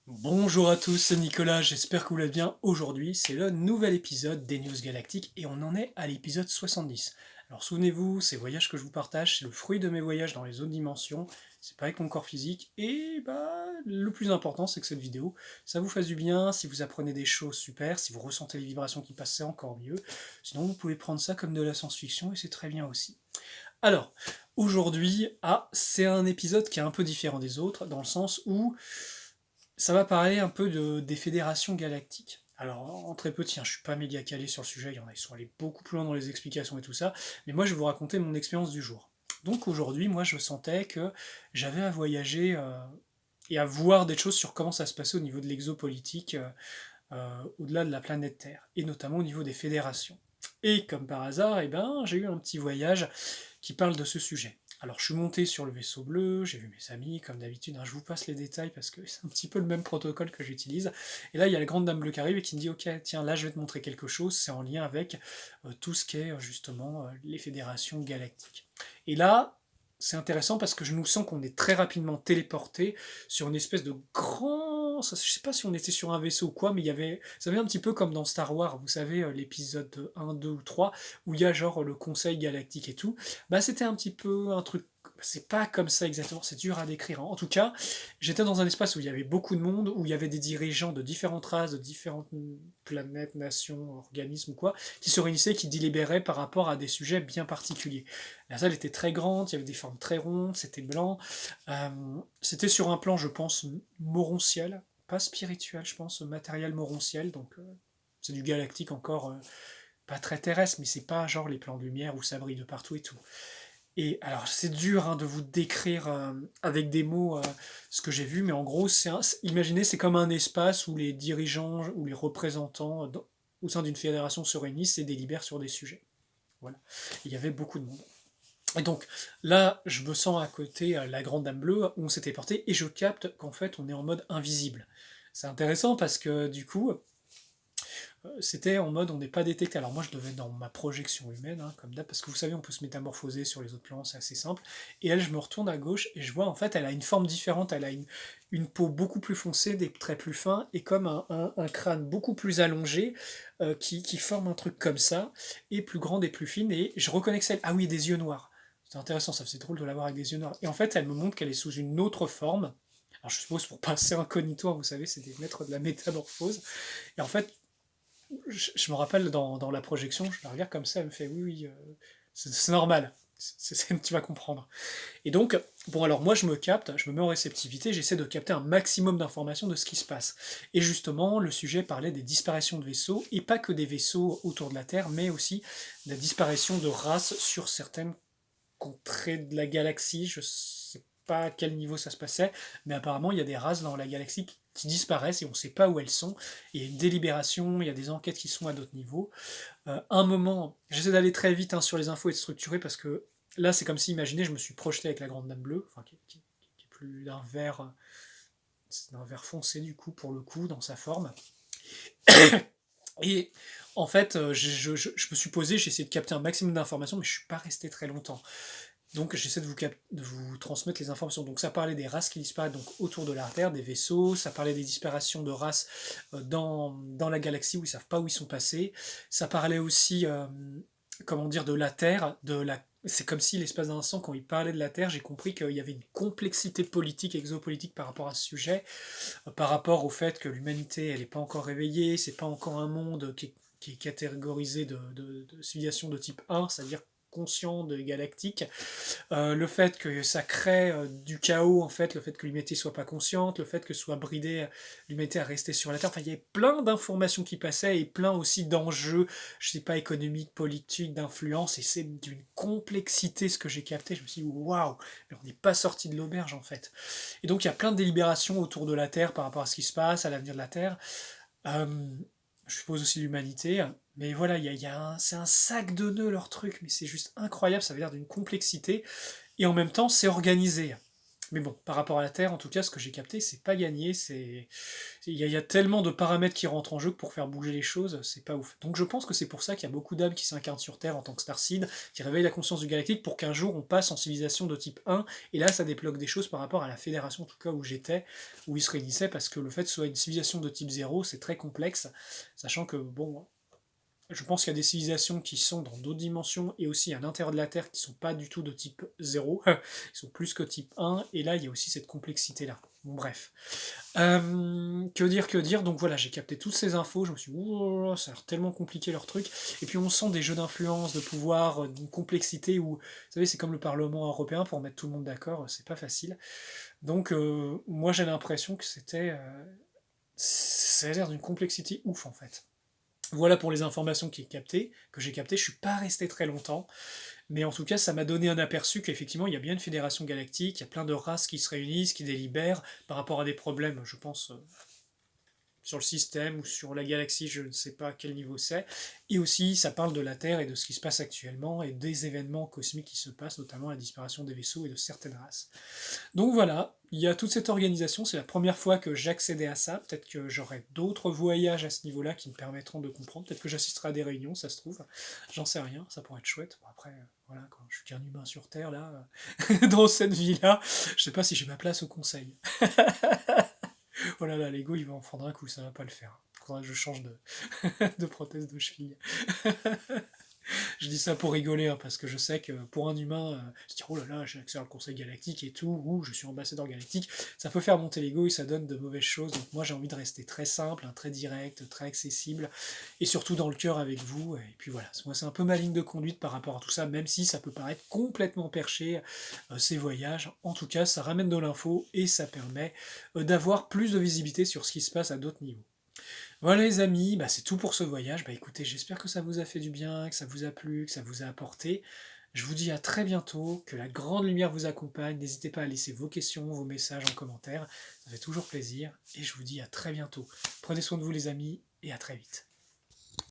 Bonjour à tous, c'est Nicolas, j'espère que vous allez bien. Aujourd'hui, c'est le nouvel épisode des News Galactiques et on en est à l'épisode 70. Alors souvenez-vous, ces voyages que je vous partage, c'est le fruit de mes voyages dans les autres dimensions, c'est pas avec mon corps physique, et le plus important c'est que cette vidéo, ça vous fasse du bien, si vous apprenez des choses, super, si vous ressentez les vibrations qui passent, c'est encore mieux, sinon vous pouvez prendre ça comme de la science-fiction et c'est très bien aussi. Alors, aujourd'hui, c'est un épisode qui est un peu différent des autres, dans le sens où ça va parler un peu des fédérations galactiques. Alors, en très peu, tiens, je suis pas méga calé sur le sujet, il y en a qui sont allés beaucoup plus loin dans les explications et tout ça, mais moi je vais vous raconter mon expérience du jour. Donc aujourd'hui, moi je sentais que j'avais à voyager et à voir des choses sur comment ça se passait au niveau de l'exopolitique au-delà de la planète Terre, et notamment au niveau des fédérations. Et comme par hasard, j'ai eu un petit voyage qui parle de ce sujet. Alors je suis monté sur le vaisseau bleu, j'ai vu mes amis, comme d'habitude, hein, je vous passe les détails parce que c'est un petit peu le même protocole que j'utilise. Et là, il y a la grande dame bleue qui arrive et qui me dit, ok, tiens, là je vais te montrer quelque chose, c'est en lien avec tout ce qu'est justement les fédérations galactiques. Et là, c'est intéressant parce que je nous sens qu'on est très rapidement téléporté sur une espèce de grand... Je sais pas si on était sur un vaisseau ou quoi, mais il y avait... Ça avait un petit peu comme dans Star Wars, vous savez, l'épisode 1, 2 ou 3, où il y a genre le conseil galactique et tout. Bah c'était un petit peu un truc... C'est pas comme ça exactement, c'est dur à décrire, hein. En tout cas, j'étais dans un espace où il y avait beaucoup de monde, où il y avait des dirigeants de différentes races, de différentes planètes, nations, organismes ou quoi, qui se réunissaient, qui délibéraient par rapport à des sujets bien particuliers. La salle était très grande, il y avait des formes très rondes, c'était blanc. Euh, C'était sur un plan, je pense, moronciel, pas spirituel, je pense, matériel moronciel, donc c'est du galactique encore, pas très terrestre, mais c'est pas genre les plans de lumière où ça brille de partout et tout. Et alors c'est dur hein, de vous décrire avec des mots ce que j'ai vu, mais en gros, imaginez, c'est comme un espace où les dirigeants ou les représentants au sein d'une fédération se réunissent et délibèrent sur des sujets. Voilà. Il y avait beaucoup de monde. Et donc là, je me sens à côté la grande dame bleue où on s'était porté et je capte qu'en fait on est en mode invisible. C'est intéressant parce que du coup, c'était en mode on n'est pas détecté. Alors moi je devais être dans ma projection humaine, hein, comme d'hab, parce que vous savez on peut se métamorphoser sur les autres plans, c'est assez simple. Et elle, je me retourne à gauche et je vois en fait elle a une forme différente, elle a une peau beaucoup plus foncée, des traits plus fins et comme un crâne beaucoup plus allongé qui forme un truc comme ça, et plus grande et plus fine. Et je reconnais que celle, ah oui, des yeux noirs. C'est intéressant, ça faisait drôle de la voir avec des yeux noirs. Et en fait elle me montre qu'elle est sous une autre forme. Alors je suppose pour passer incognito, hein, vous savez, c'est des maîtres de la métamorphose. Et en fait, je me rappelle dans la projection, je la regarde comme ça, elle me fait oui, oui, c'est normal, tu vas comprendre. Et donc, bon, alors moi je me capte, je me mets en réceptivité, j'essaie de capter un maximum d'informations de ce qui se passe. Et justement, le sujet parlait des disparitions de vaisseaux, et pas que des vaisseaux autour de la Terre, mais aussi de la disparition de races sur certaines contrées de la galaxie. Je sais pas à quel niveau ça se passait, mais apparemment il y a des races dans la galaxie qui disparaissent et on ne sait pas où elles sont. Il y a une délibération, il y a des enquêtes qui sont à d'autres niveaux. Un moment, j'essaie d'aller très vite hein, sur les infos et de structurer parce que là c'est comme si, imaginez, je me suis projeté avec la grande dame bleue, enfin qui est plus d'un vert foncé du coup pour le coup dans sa forme. Et en fait, je me suis posé, j'ai essayé de capter un maximum d'informations, mais je suis pas resté très longtemps. Donc j'essaie de vous transmettre les informations. Donc ça parlait des races qui disparaissent donc, autour de la Terre, des vaisseaux, ça parlait des disparitions de races dans la galaxie où ils ne savent pas où ils sont passés. Ça parlait aussi, comment dire, de la Terre, c'est comme si l'espace d'un instant, quand il parlait de la Terre, j'ai compris qu'il y avait une complexité politique, exopolitique par rapport à ce sujet, par rapport au fait que l'humanité, elle n'est pas encore réveillée, c'est pas encore un monde qui est catégorisé de civilisation de type 1, c'est-à-dire conscient de galactique, le fait que ça crée du chaos, en fait, le fait que l'humanité soit pas consciente, le fait que soit bridée l'humanité à rester sur la Terre. Enfin, il y avait plein d'informations qui passaient et plein aussi d'enjeux, je sais pas, économiques, politiques, d'influence, et c'est d'une complexité ce que j'ai capté. Je me suis dit, waouh, mais on n'est pas sorti de l'auberge en fait. Et donc, il y a plein de délibérations autour de la Terre par rapport à ce qui se passe, à l'avenir de la Terre. Euh, je suppose aussi l'humanité. Mais voilà, c'est un sac de nœuds leur truc, mais c'est juste incroyable, ça veut dire d'une complexité. Et en même temps, c'est organisé. Mais bon, par rapport à la Terre, en tout cas, ce que j'ai capté, c'est pas gagné. Il y a tellement de paramètres qui rentrent en jeu que pour faire bouger les choses, c'est pas ouf. Donc je pense que c'est pour ça qu'il y a beaucoup d'âmes qui s'incarnent sur Terre en tant que Starseed, qui réveillent la conscience du galactique pour qu'un jour on passe en civilisation de type 1, et là ça débloque des choses par rapport à la fédération, en tout cas où j'étais, où ils se réunissaient, parce que le fait que ce soit une civilisation de type 0, c'est très complexe, sachant que, bon, je pense qu'il y a des civilisations qui sont dans d'autres dimensions et aussi à l'intérieur de la Terre qui sont pas du tout de type 0, ils sont plus que type 1, et là il y a aussi cette complexité-là. Bon, bref. Que dire, donc voilà, j'ai capté toutes ces infos, je me suis dit, ouh, ça a l'air tellement compliqué leur truc, et puis on sent des jeux d'influence, de pouvoir, d'une complexité où, vous savez, c'est comme le Parlement européen, pour mettre tout le monde d'accord, c'est pas facile. Donc moi j'ai l'impression que ça a l'air d'une complexité ouf en fait. Voilà pour les informations que j'ai captées. Je suis pas resté très longtemps, mais en tout cas, ça m'a donné un aperçu qu'effectivement, il y a bien une fédération galactique, il y a plein de races qui se réunissent, qui délibèrent par rapport à des problèmes, je pense, sur le système ou sur la galaxie, je ne sais pas à quel niveau c'est. Et aussi, ça parle de la Terre et de ce qui se passe actuellement et des événements cosmiques qui se passent, notamment la disparition des vaisseaux et de certaines races. Donc voilà, il y a toute cette organisation, c'est la première fois que j'accédais à ça, peut-être que j'aurai d'autres voyages à ce niveau-là qui me permettront de comprendre, peut-être que j'assisterai à des réunions, ça se trouve, j'en sais rien, ça pourrait être chouette. Bon, après, voilà, quand je suis qu'un humain sur Terre, là, dans cette vie-là, je sais pas si j'ai ma place au conseil. Oh là là, l'ego il va en prendre un coup, ça va pas le faire. Faudra que je change de prothèse de cheville. Je dis ça pour rigoler, hein, parce que je sais que pour un humain, se dire oh là là, j'ai accès au Conseil Galactique et tout, ou je suis ambassadeur galactique, ça peut faire monter l'ego et ça donne de mauvaises choses. Donc moi j'ai envie de rester très simple, hein, très direct, très accessible, et surtout dans le cœur avec vous. Et puis voilà, moi c'est un peu ma ligne de conduite par rapport à tout ça, même si ça peut paraître complètement perché, ces voyages. En tout cas, ça ramène de l'info et ça permet d'avoir plus de visibilité sur ce qui se passe à d'autres niveaux. Voilà les amis, bah, c'est tout pour ce voyage. Bah écoutez, j'espère que ça vous a fait du bien, que ça vous a plu, que ça vous a apporté. Je vous dis à très bientôt, que la grande lumière vous accompagne. N'hésitez pas à laisser vos questions, vos messages en commentaire. Ça fait toujours plaisir. Et je vous dis à très bientôt. Prenez soin de vous les amis et à très vite.